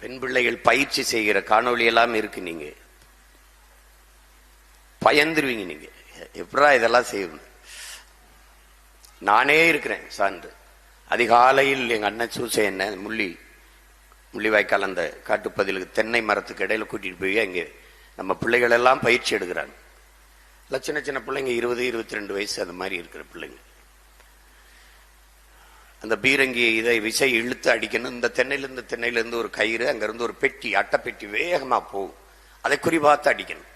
பெண் பிள்ளைகள் பயிற்சி செய்கிற காணொலி எல்லாம் இருக்கு. நீங்க பயந்துருவீங்க. நீங்க எப்படா இதெல்லாம் செய்யணும். நானே இருக்கிறேன் சான்று. அதிகாலையில் எங்க அண்ணன் சூசை என்ன முள்ளிவாய்க்கால் அந்த காட்டுப்பதிலுக்கு தென்னை மரத்துக்கு இடையில கூட்டிட்டு போய் அங்கே நம்ம பிள்ளைகள் எல்லாம் பயிற்சி எடுக்கிறாங்க. சின்ன சின்ன பிள்ளைங்க 20-22 வயசு அந்த மாதிரி இருக்கிற பிள்ளைங்க. அந்த பீரங்கி இதை விசை இழுத்து அடிக்கணும். இந்த தென்னையிலிருந்து ஒரு கயிறு, அங்கிருந்து ஒரு பெட்டி, அட்டை பெட்டி வேகமா போகும். அதை குறிபார்த்து அடிக்கணும்.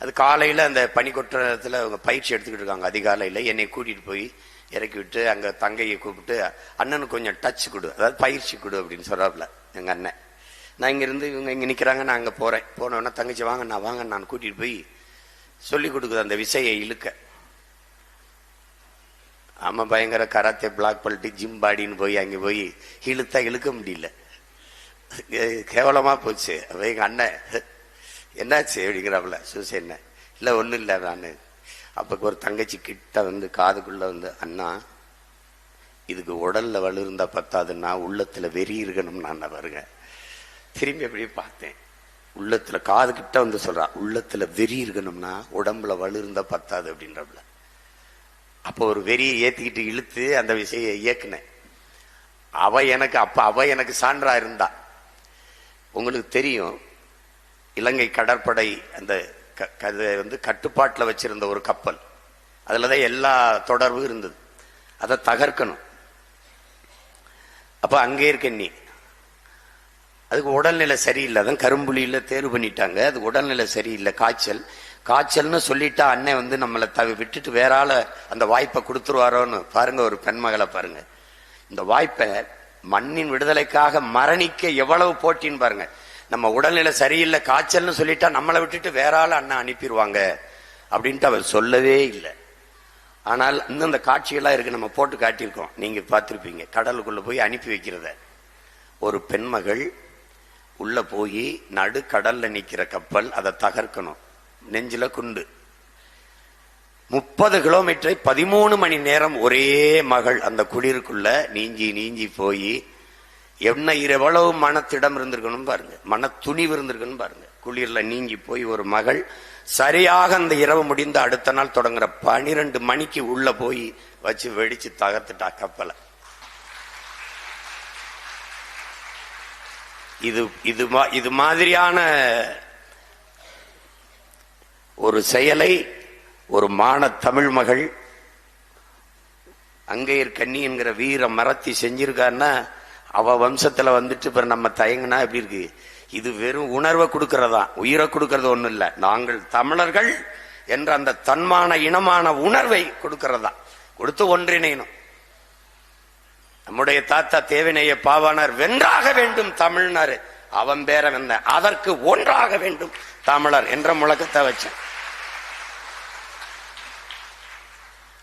அது காலையில அந்த பனிக்கொட்டத்தில் அவங்க பயிற்சி எடுத்துக்கிட்டு இருக்காங்க. அதிகாலையில என்னை கூட்டிட்டு போய் இறக்கி விட்டு அங்க தங்கையை கூப்பிட்டு, அண்ணனுக்கு கொஞ்சம் டச் கொடு, அதாவது பயிற்சி கொடு அப்படின்னு சொல்றாப்புல எங்க அண்ணன். நான் இங்கிருந்து இவங்க இங்க நிக்கிறாங்க, நான் அங்க போறேன். போனோன்னா தங்கச்சி வாங்க நான் கூட்டிட்டு போய் சொல்லி கொடுக்குது அந்த விசையை இழுக்க. ஆமா, பயங்கர கராத்தே பிளாக் பெல்ட் ஜிம் பாடின்னு போய் அங்கே போய் இழுத்தா இழுக்க முடியல. கேவலமா போச்சு. அப்ப எங்க அண்ணன் என்னாச்சு அப்படிங்கிறாப்புல. சூசை என்ன இல்லை ஒன்றும் இல்லை. நான் அப்போ ஒரு தங்கச்சி கிட்ட வந்து காதுக்குள்ள வந்து, அண்ணா இதுக்கு உடல்ல வலு இருந்தா பத்தாதுன்னா உள்ளத்துல வெறி இருக்கணும். நான் பாருங்க திரும்பி அப்படியே பார்த்தேன். உள்ளத்துல காது கிட்ட வந்து சொல்றா, உள்ளத்துல வெறி இருக்கணும்னா உடம்புல வலு இருந்தா பத்தாது அப்படின்றப்பல. அப்போ ஒரு வெறியை ஏத்திக்கிட்டு இழுத்து அந்த விஷய இயக்குனேன். அவ எனக்கு சான்றா இருந்தா. உங்களுக்கு தெரியும், இலங்கை கடற்படை அந்த வந்து கட்டுப்பாட்டில் வச்சிருந்த ஒரு கப்பல், அதுலதான் எல்லா தொடர்பும் இருந்தது. அதை தகர்க்கணும். அப்ப அங்கே இருக்க நீ, அதுக்கு உடல்நிலை சரியில்லை. அதான் கரும்புலியில தேர்வு பண்ணிட்டாங்க. அது உடல்நிலை சரியில்லை, காய்ச்சல்னு சொல்லிட்டா அண்ணன் வந்து நம்மளை விட்டுட்டு வேற ஆள அந்த வாய்ப்பை கொடுத்துருவாரோன்னு பாருங்க. ஒரு பெண்மகளை பாருங்க, இந்த வாய்ப்பை மண்ணின் விடுதலைக்காக மரணிக்க எவ்வளவு போட்டின்னு பாருங்க. நம்ம உடல்நிலை சரியில்லை, காய்ச்சல்னு சொல்லிட்டா நம்மளை விட்டுட்டு வேற ஆள அண்ணன் அனுப்பிடுவாங்க அப்படின்ட்டு அவர் சொல்லவே இல்லை. ஆனால் இன்னும் இந்த காட்சிகள்லாம் இருக்கு, நம்ம போட்டு காட்டியிருக்கோம், நீங்க பார்த்திருப்பீங்க. கடலுக்குள்ள போய் அனுப்பி வைக்கிறத. ஒரு பெண்மகள் உள்ள போய் நடு கடல்ல நிக்கிற கப்பல், அதை தகர்க்கணும். நெஞ்சில குண்டு. 30 கிலோமீட்டரை 13 மணி நேரம் ஒரே மகள் அந்த குளிருக்குள்ள நீஞ்சி போய் என்ன எவ்வளவு மனத்திடம் இருந்திருக்கணும் பாருங்க, மன துணிவு இருந்திருக்கணும் பாருங்க. குளிர்ல நீங்கி போய் ஒரு மகள் சரியாக அந்த இரவு முடிந்த அடுத்த நாள் தொடங்குற 12 மணிக்கு உள்ள போய் வச்சு வெடிச்சு தகர்த்துட்டா கப்பலை. இது மாதிரியான ஒரு செயலை ஒரு மான தமிழ் மகள் அங்கையர் கண்ணி என்கிற வீர மரத்தி செஞ்சிருக்கான்னா, அவ வம்சத்துல வந்துட்டு இப்ப நம்ம தயங்கினா எப்படி இருக்கு? இது வெறும் உணர்வை கொடுக்கறதா, உயிரை கொடுக்கறது ஒண்ணும் இல்ல. நாங்கள் தமிழர்கள் என்ற அந்த தன்மான இனமான உணர்வை கொடுக்கறதா, கொடுத்து ஒன்றிணையணும். நம்முடைய தாத்தா தேவினைய பாவானார் வென்றாக வேண்டும் தமிழ்னாரு. அவன் பேர வந்த அதற்கு ஒன்றாக வேண்டும் தமிழர் என்ற முழக்கத்தை வச்சேன்.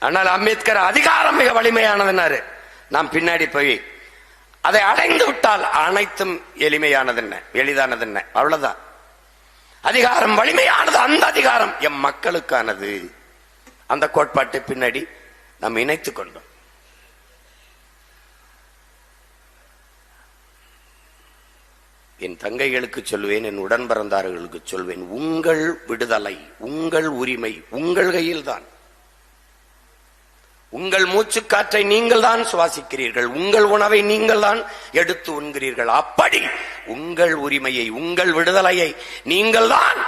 ஆனால் அம்பேத்கர் அதிகாரம் மிக வலிமையானதுன்னாரு. நாம் பின்னாடி போய் அதை அடைந்து விட்டால் அனைத்தும் எளிமையானது என்ன, எளிதானது என்ன, அவ்வளவுதான். அதிகாரம் வலிமையானது, அந்த அதிகாரம் எம் மக்களுக்கானது. அந்த கோட்பாட்டை பின்னாடி நாம் இணைத்துக் கொண்டோம். என் தங்கைகளுக்கு சொல்வேன், என் உடன் பிறந்தார்களுக்கு சொல்வேன், உங்கள் விடுதலை, உங்கள் உரிமை உங்கள் கையில் தான். உங்கள் மூச்சு காற்றை நீங்கள் தான் சுவாசிக்கிறீர்கள், உங்கள் உணவை நீங்கள் தான் எடுத்து உண்கிறீர்கள். அப்படி உங்கள் உரிமையை, உங்கள் விடுதலையை நீங்கள் தான்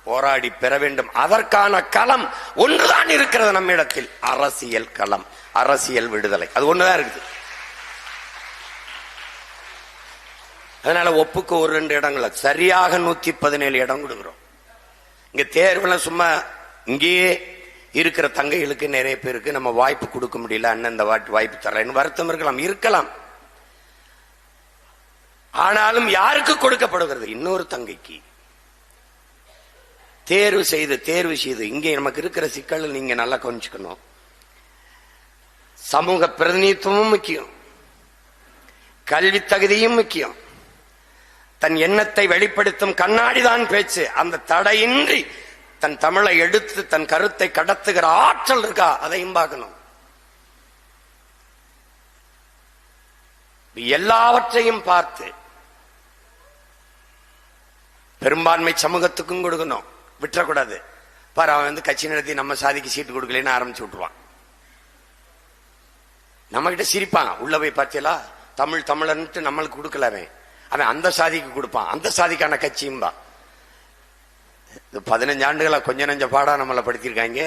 போராடி பெற வேண்டும். அதற்கான களம் ஒன்றுதான் இருக்கிறது நம்மிடத்தில், அரசியல் களம், அரசியல் விடுதலை. அது ஒண்ணுதான் இருக்குது. அதனால ஒப்புக்கு ஒரு 2 இடங்கள சரியாக 117 இடம் கொடுக்கிறோம். இங்க தேர்வுல சும்மா இங்கேயே இருக்கிற தங்கைகளுக்கு நிறைய பேருக்கு நம்ம வாய்ப்பு கொடுக்க முடியல, அண்ணன் இந்த வாய்ப்பு தரேன்னு வருத்தம் இருக்கலாம். ஆனாலும் யாருக்கு கொடுக்கப்படுகிறது? இன்னொரு தங்கைக்கு தேர்வு செய்து இங்கே நமக்கு இருக்கிற சிக்கல் நீங்க நல்லா கொஞ்சிக்கணும். சமூக பிரதிநிதித்துவமும் முக்கியம், கல்வி தகுதியும் முக்கியம். தன் எண்ணத்தை வெளிப்படுத்தும் கண்ணாடிதான் பேச்சு. அந்த தடையின்றி தன் தமிழை எடுத்து தன் கருத்தை கடத்துகிற ஆற்றல் இருக்கா, அதையும் பார்க்கணும். எல்லாவற்றையும் பார்த்து பெரும்பான்மை சமூகத்துக்கும் கொடுக்கணும், விட்டுறக்கூடாது. பாரு, அவன் வந்து கட்சி நடத்தி நம்ம சாதிக்கு சீட்டு கொடுக்கலன்னு ஆரம்பிச்சு விட்டுருவான். நம்ம கிட்ட சிரிப்பான், உள்ள போய் பார்த்தீங்களா தமிழ் தமிழன்ட்டு நம்மளுக்கு கொடுக்கல, அவன் அந்த சாதிக்கு கொடுப்பான், அந்த சாதிக்கான கட்சியும் தான். 15 ஆண்டுகளா கொஞ்ச நெஞ்ச பாடா நம்மளை படுத்திருக்காங்க.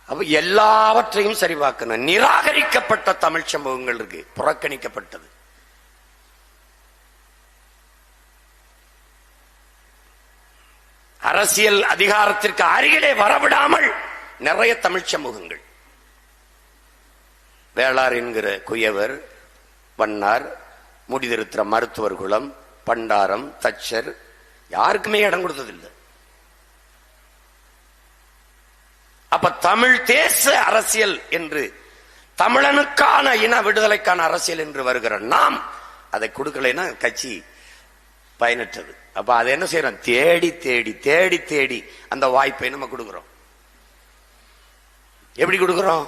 அப்ப எல்லாவற்றையும் சரி பார்க்கணும். நிராகரிக்கப்பட்ட தமிழ் சமூகங்கள் இருக்கு, புறக்கணிக்கப்பட்டது. அரசியல் அதிகாரத்திற்கு அருகிலே வரவிடாமல் நிறைய தமிழ் சமூகங்கள், வேளார் என்கிற குயவர், வண்ணார், முடிதிருத்திர மருத்துவர் குலம், பண்டாரம், தச்சர், யாருக்குமே இடம் கொடுத்ததில்லை. அப்ப தமிழ் தேச அரசியல் என்று, தமிழனுக்கான இன விடுதலைக்கான அரசியல் என்று வருகிற நாம் அதை கொடுக்கலைன்னா கட்சி பயனற்றது. அப்ப அதை என்ன செய்யறோம்? தேடி தேடி தேடி தேடி அந்த வாய்ப்பை நம்ம கொடுக்கிறோம். எப்படி கொடுக்கிறோம்?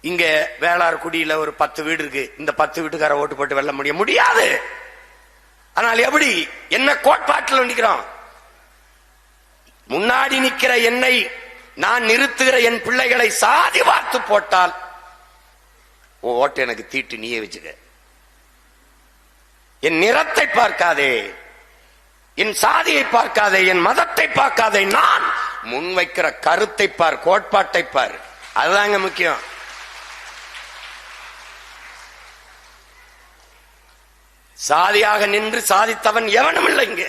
இங்க வேளார் குடியில ஒரு 10 வீடு இருக்கு, இந்த 10 வீட்டுக்கார ஓட்டு போட்டு வெல்ல முடியாது. ஆனால் எப்படி, என்ன கோட்பாட்டில் நிற்கிறோம்? முன்னாடி நிற்கிற என்னை நான் நிறுத்துகிற என் பிள்ளைகளை சாதி பார்த்து போட்டால் ஓட்டு எனக்கு தீட்டு, நீயே வச்சுக்க. என் நிறத்தை பார்க்காதே, என் சாதியை பார்க்காதே, என் மதத்தை பார்க்காதே, நான் முன்வைக்கிற கருத்தை பார், கோட்பாட்டை பார். அதுதாங்க முக்கியம். சாதியாக நின்று சாதித்தவன் எவனும் இல்லை, இங்க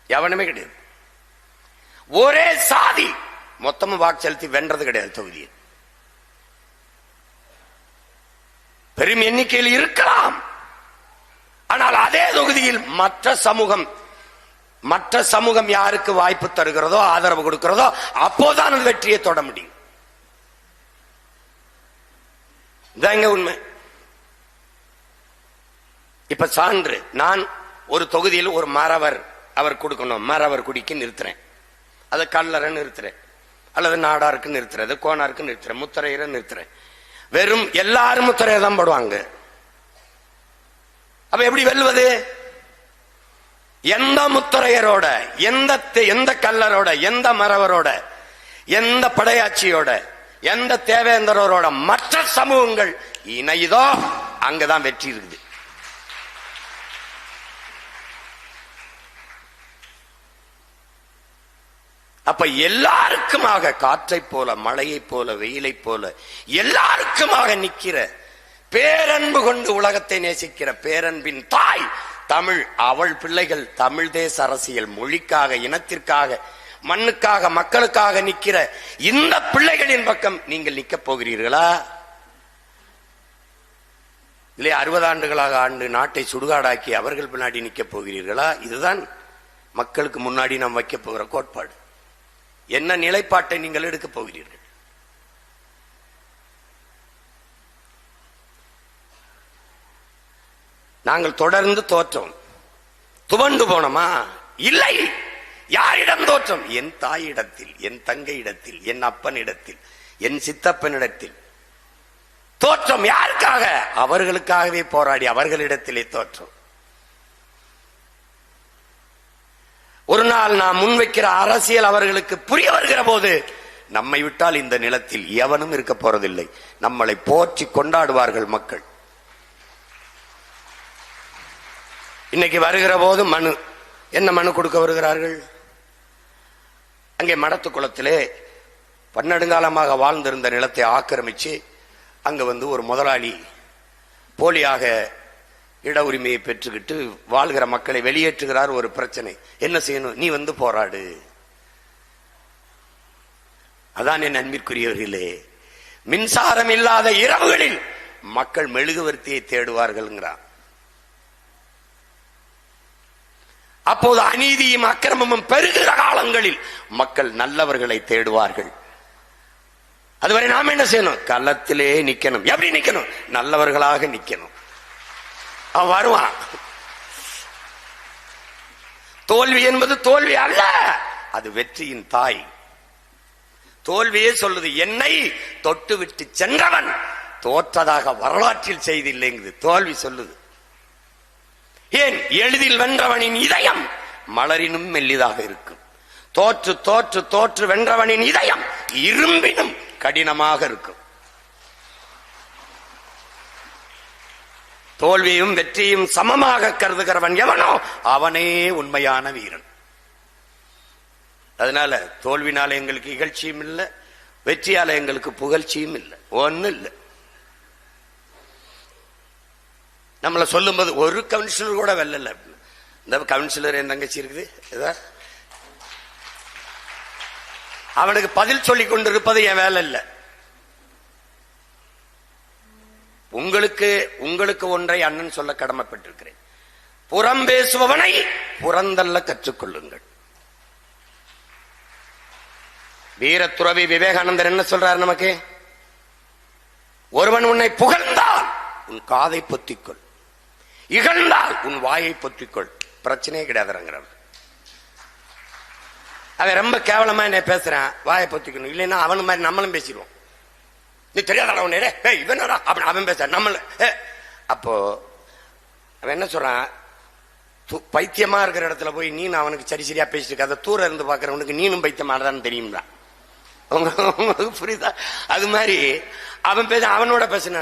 எவனுமே கிடையாது. ஒரே சாதி மொத்தமும் வாக்கு செலுத்தி வென்றது கிடையாது தொகுதியை. பெரும் எண்ணிக்கையில் இருக்கலாம், ஆனால் அதே தொகுதியில் மற்ற சமூகம் யாருக்கு வாய்ப்பு தருகிறதோ, ஆதரவு கொடுக்கிறதோ, அப்போதான் அந்த வெற்றியை தொட முடியும். இதாங்க உண்மை. இப்ப சான்று, நான் ஒரு தொகுதியில் ஒரு மறவர் அவர் கொடுக்கணும், மறவர் குடிக்கு நிறுத்துறேன், அது கல்லறை நிறுத்துறேன், அல்லது நாடாருக்கு நிறுத்துறது, கோனாருக்கு நிறுத்துறேன், முத்தரையரை நிறுத்துறேன். வெறும் எல்லாரும் முத்தரையை தான் போடுவாங்க. அப்ப எப்படி வெல்வது? எந்த முத்தரையரோட, எந்த கல்லரோட, எந்த மறவரோட, எந்த படையாட்சியோட, எந்த தேவேந்தரோட மற்ற சமூகங்கள் இணையுதோ அங்கதான் வெற்றி இருக்குது. அப்ப எல்லாருக்குமாக, காற்றை போல, மழையை போல, வெயிலை போல எல்லாருக்குமாக நிற்கிற, பேரன்பு கொண்டு உலகத்தை நேசிக்கிற பேரன்பின் தாய் தமிழ். அவள் பிள்ளைகள் தமிழ் தேச அரசியல், மொழிக்காக, இனத்திற்காக, மண்ணுக்காக, மக்களுக்காக நிற்கிற இந்த பிள்ளைகளின் பக்கம் நீங்கள் நிற்க போகிறீர்களா? இல்லை 60 ஆண்டுகளாக ஆண்டு நாட்டை சுடுகாடாக்கி அவர்கள் பின்னாடி நிற்க போகிறீர்களா? இதுதான் மக்களுக்கு முன்னாடி நாம் வைக்க போகிற கோட்பாடு. என்ன நிலைப்பாட்டை நீங்கள் எடுக்க போகிறீர்கள்? நாங்கள் தொடர்ந்து தோற்றோம், துவண்டு போனோமா? இல்லை. யாரிடம் தோற்றம்? என் தாயிடத்தில், என் தங்கையிடத்தில், என் அப்பனிடத்தில், என் சித்தப்பனிடத்தில் தோற்றம். யாருக்காக? அவர்களுக்காகவே போராடி அவர்களிடத்திலே தோற்றம். ஒரு நாள் நாம் முன்வைக்கிற அரசியல் அவர்களுக்கு புரிய வருகிற போது, நம்மை விட்டால் இந்த நிலத்தில் எவனும் இருக்க போறதில்லை, நம்மளை போற்றி கொண்டாடுவார்கள் மக்கள். இன்னைக்கு வருகிற போது மனு, என்ன மனு கொடுக்க வருகிறார்கள்? அங்கே மடத்து குளத்திலே பன்னெடுங்காலமாக வாழ்ந்திருந்த நிலத்தை ஆக்கிரமிச்சு அங்க வந்து ஒரு முதலாளி போலியாக இட உரிமையை பெற்றுக்கிட்டு வாழ்கிற மக்களை வெளியேற்றுகிறார். ஒரு பிரச்சனை, என்ன செய்யணும்? நீ வந்து போராடு. அதான் என் அன்பிற்குரியவர்களே, மின்சாரம் இல்லாத இரவுகளில் மக்கள் மெழுகுவர்த்தியை தேடுவார்கள்ங்கிறான். அப்போது அநீதியும் அக்கிரமமும் பெருகிற காலங்களில் மக்கள் நல்லவர்களை தேடுவார்கள். அதுவரை நாம என்ன செய்யணும்? களத்திலே நிக்கணும். எப்படி நிக்கணும்? நல்லவர்களாக நிக்கணும். அவன் வருவான். தோல்வி என்பது தோல்வி அல்ல, அது வெற்றியின் தாய். தோல்வியே சொல்லுது, என்னை தொட்டு விட்டு சென்றவன் தோற்றதாக வரலாற்றில் செய்தில்லைங்குது. தோல்வி சொல்லுது. ஏன்? எளிதில் வென்றவனின் இதயம் மலரினும் மெல்லிதாக இருக்கும். தோற்று தோற்று தோற்று வென்றவனின் இதயம் இரும்பினும் கடினமாக இருக்கும். தோல்வியும் வெற்றியும் சமமாக கருதுகிறவன் எவனோ அவனே உண்மையான வீரன். அதனால தோல்வினால எங்களுக்கு இகழ்ச்சியும் இல்லை, வெற்றியால எங்களுக்கு புகழ்ச்சியும் இல்லை, ஒன்னும் இல்லை. நம்மளை சொல்லும் போது ஒரு கவுன்சிலர் கூட வெல்ல. இந்த கவுன்சிலர் என் தங்கச்சி இருக்குது, அவனுக்கு பதில் சொல்லிக் கொண்டிருப்பது என் வேலை இல்லை. உங்களுக்கு ஒன்றை அண்ணன் சொல்ல கடமைப்பட்டிருக்கிறேன். புறம் பேசுபவனை புறந்தல்ல கற்றுக்கொள்ளுங்கள். வீரத்துறவி விவேகானந்தர் என்ன சொல்றார் நமக்கு? ஒருவன் உன்னை புகழ்ந்தால் உன் காதை பொத்திக்கொள், இகழ்ந்தால் உன் வாயை பொத்திக்கொள், பிரச்சனையே கிடையாதுங்கிறார். அவன் ரொம்ப கேவலமா என்ன பேசுறான், வாயை பொத்திக்கணும், இல்லைன்னா அவனு மாதிரி நம்மளும் பேசிடுவோம். நீ தெரியாத இவனடா அப்படி அவன் பேச நம்மள. அப்போ அவன் என்ன சொல்றான், பைத்தியமா இருக்கிற இடத்துல போய் நீ அவனுக்கு சரி சரியா பேசிட்டு இருக்க, அதை தூர இருந்து பாக்குறவனுக்கு நீனும் பைத்தியமானதான்னு தெரியும்ல. உங்களுக்கு புரியுதா? அது மாதிரி அவன் பேச அவனோட பேசினா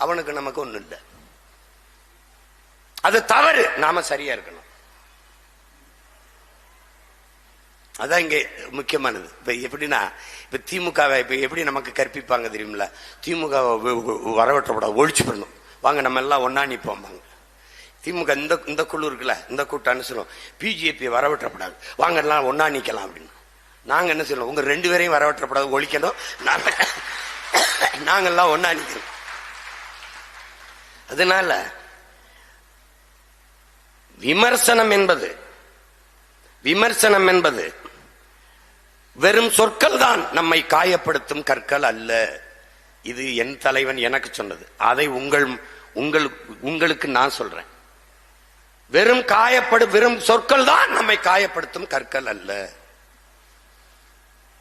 அவனுக்கு நமக்கு ஒண்ணு இல்லை. அது தவறு, நாம சரியா இருக்கணும். அதான் இங்க முக்கியமானது. இப்ப எப்படின்னா, இப்ப திமுகவை இப்ப எப்படி நமக்கு கற்பிப்பாங்க தெரியுமில்ல? திமுக வரவற்றப்படாது, ஒழிச்சு பண்ணணும், வாங்க நம்ம எல்லாம் ஒன்னா நிப்போம். திமுக இந்த குழு இருக்குல்ல, இந்த கூட்டம் அனுசரும் பிஜேபி வரவற்றப்படாது, வாங்க எல்லாம் ஒன்னா நிக்கலாம் அப்படின்னு. நாங்க என்ன சொல்லுவோம், உங்க 2 பேரையும் வரவற்றப்படாது, ஒழிக்கணும், நாங்கெல்லாம் ஒன்னா நிக்கணும். அதனால விமர்சனம் என்பது வெறும் சொற்கள் தான் நம்மை காயப்படுத்தும் கற்கள் அல்ல. இது என் தலைவன் எனக்கு சொன்னது, அதை உங்களுக்கு நான் சொல்றேன். வெறும் சொற்கள் தான் நம்மை காயப்படுத்தும் கற்கள் அல்ல.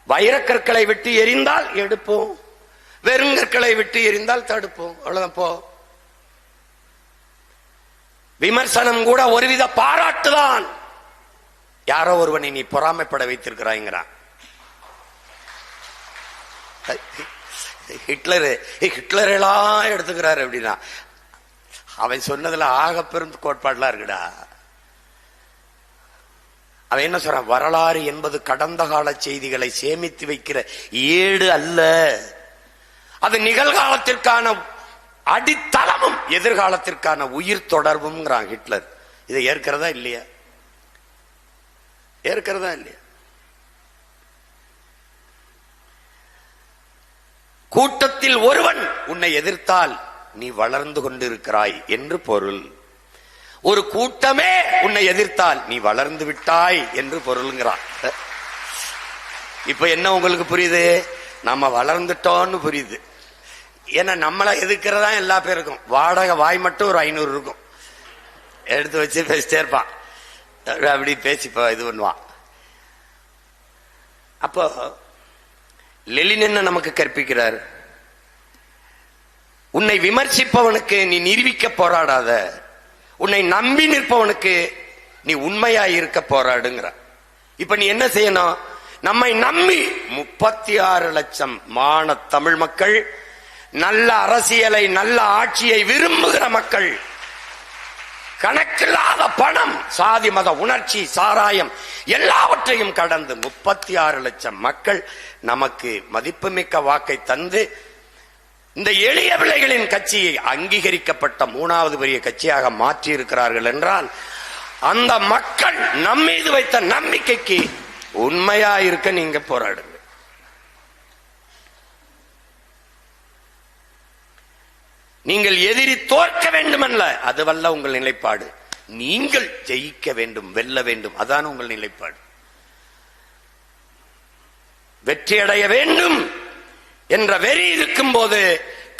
வைரக்கற்களை விட்டு எரிந்தால் எடுப்போம், வெறுங்கற்களை விட்டு எரிந்தால் தடுப்போம், அவ்வளவுதான். போ விமர்சனம் கூட ஒருவித பாராட்டுதான். யாரோ ஒருவனை நீ பொறாமைப்பட வைத்திருக்கிறாய்ங்கிறான். ஹிட்லரெல்லாம் எடுத்துக்கிறாரு அப்படின்னா அவன் சொன்னதுல ஆக பெரும் கோட்பாடுலாம் இருக்குடா. அவன் என்ன சொல்றான், வரலாறு என்பது கடந்த கால செய்திகளை சேமித்து வைக்கிற ஏடு அல்ல, அது நிகழ்காலத்திற்கான அடித்தளமும் எதிர்காலத்திற்கான உயிர் தொடர்பும் ஹிட்லர். இதை ஏற்கிறதா இல்லையா? கூட்டத்தில் ஒருவன் உன்னை எதிர்த்தால் நீ வளர்ந்து கொண்டிருக்கிறாய் என்று பொருள். ஒரு கூட்டமே உன்னை எதிர்த்தால் நீ வளர்ந்து விட்டாய் என்று பொருள்ங்கிறான். இப்ப என்ன உங்களுக்கு புரியுது? நம்ம வளர்ந்துட்டோம்னு புரியுது. ஏன்னா நம்மளை எதிர்க்கிறதா எல்லா பேருக்கும். வாடகை வாய் மட்டும் ஒரு 500 இருக்கும், எடுத்து வச்சு பேசிட்டே இருப்பான், அப்படி பேசிப்பா இது பண்ணுவான். அப்போ லெனின் என்ன நமக்கு கற்பிக்கிறார்? உன்னை விமர்சிப்பவனுக்கு நீ நிரூபிக்க போராடாத, உன்னை நம்பி நிற்பவனுக்கு நீ உண்மையாய் இருக்க போராடுங்கிற. இப்ப நீ என்ன செய்யணும்? நம்மை நம்பி 36 லட்சம் மான தமிழ் மக்கள், நல்ல அரசியலை நல்ல ஆட்சியை விரும்புகிற மக்கள், கணக்கில்லாத பணம், சாதி மத உணர்ச்சி, சாராயம் எல்லாவற்றையும் கடந்து 36 லட்சம் மக்கள் நமக்கு மதிப்புமிக்க வாக்கை தந்து இந்த எளிய பிள்ளைகளின் கட்சியை அங்கீகரிக்கப்பட்ட 3வது பெரிய கட்சியாக மாற்றி இருக்கிறார்கள் என்றால், அந்த மக்கள் நம்மீது வைத்த நம்பிக்கைக்கு உண்மையா இருக்க நீங்க போராடுங்க. நீங்கள் எதிரி தோற்க வேண்டுமல்ல, அதுவல்ல உங்கள் நிலைப்பாடு. நீங்கள் ஜெயிக்க வேண்டும், வெல்ல வேண்டும், அதான் உங்கள் நிலைப்பாடு. வெற்றியடைய வேண்டும் என்ற வெறி இருக்கும் போது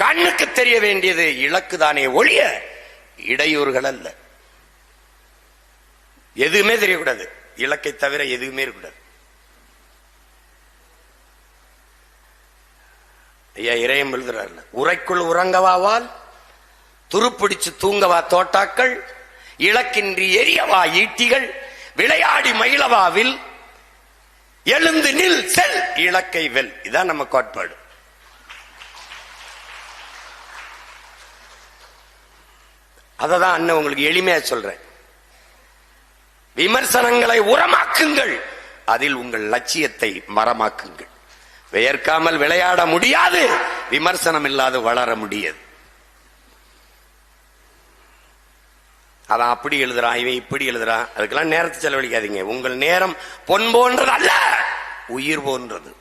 கண்ணுக்கு தெரிய வேண்டியது இலக்குதானே ஒழிய இடையூறுகள் அல்ல. எதுவுமே தெரியக்கூடாது, இலக்கை தவிர எதுவுமே இருக்கக்கூடாது. ஐயா இறையம் எழுதுறாருல, உரைக்குள் உறங்கவாவால் துருப்பிடிச்சு தூங்கவா தோட்டாக்கள், இலக்கின்றி எரியவா ஈட்டிகள், விளையாடி மகிழவாவில், எழுந்து நில் செல் இலக்கை வெல். இதான் நம்ம கோட்பாடு. அததான் அண்ணன் உங்களுக்கு எளிமையா சொல்றேன். விமர்சனங்களை உரமாக்குங்கள், அதில் உங்கள் லட்சியத்தை மரமாக்குங்கள். வியர்க்காமல் விளையாட முடியாது, விமர்சனம் இல்லாத வளர முடியாது. அவன் அப்படி எழுதுறான், இவன் இப்படி எழுதுறான், அதுக்கெல்லாம் நேரத்தை செலவழிக்காதீங்க. உங்கள் நேரம் பொன் போன்றது அல்ல, உயிர் போன்றது.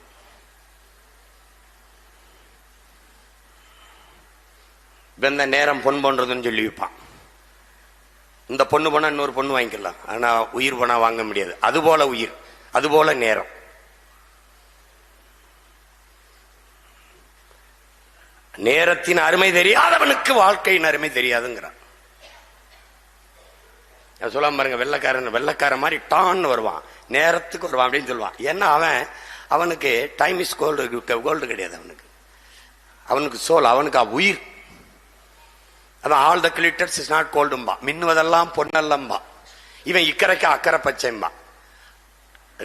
இந்த நேரம் பொன் போன்றதுன்னு சொல்லி வைப்பான். இந்த பொண்ணு போனா இன்னொரு பொண்ணு வாங்கிக்கலாம், ஆனா உயிர் போனா வாங்க முடியாது. அதுபோல உயிர், அதுபோல நேரம். நேரத்தின் அருமை தெரியாதவனுக்கு வாழ்க்கையின் அருமை தெரியாதுங்கிறான். சொல்லாம பாருங்க, வெள்ளக்காரன் மாதிரி டான்னு வருவான், நேரத்துக்கு வருவான் அப்படின்னு சொல்லுவான். ஏன்னா அவனுக்கு டைம் இஸ் கோல்டு கிடையாது. அவனுக்கு சோல், அவனுக்கு உயிர். அதான் all the glitters is not கோல்டும்பா, மின்னுவதெல்லாம் பொன்னல்லம்பா. இவன் இக்கரைக்கு அக்கறை பச்சைம்பா.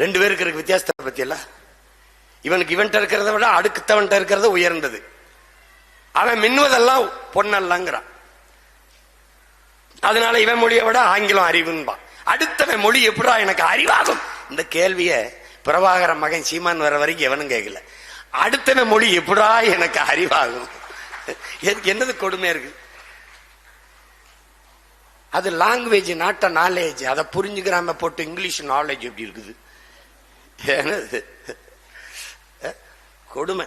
ரெண்டு பேருக்கு இருக்கு வித்தியாசத்தை பத்தி எல்லாம். இவனுக்கு இவன்ட்ட இருக்கிறத விட அடுத்தவன்ட்ட இருக்கிறது உயர்ந்தது. அவன் மின்னுவதெல்லாம் பொன்னல்லங்கிறான். அதனால இவன் மொழியை விட ஆங்கிலம் அறிவுன்பா. அடுத்தவன் மொழி எப்படா எனக்கு அறிவாகும்? இந்த கேள்விய பிரபாகர மகன் சீமான் வர வரைக்கும் எவனும் கேட்கல. அடுத்தவன் மொழி எப்படா எனக்கு அறிவாகும்? என்னது கொடுமையா இருக்கு? அது லாங்குவேஜ், நாட் நாலேஜ். அதை புரிஞ்சுக்கிறாம போட்டு இங்கிலீஷ் நாலேஜ் எப்படி இருக்குது? கொடுமை.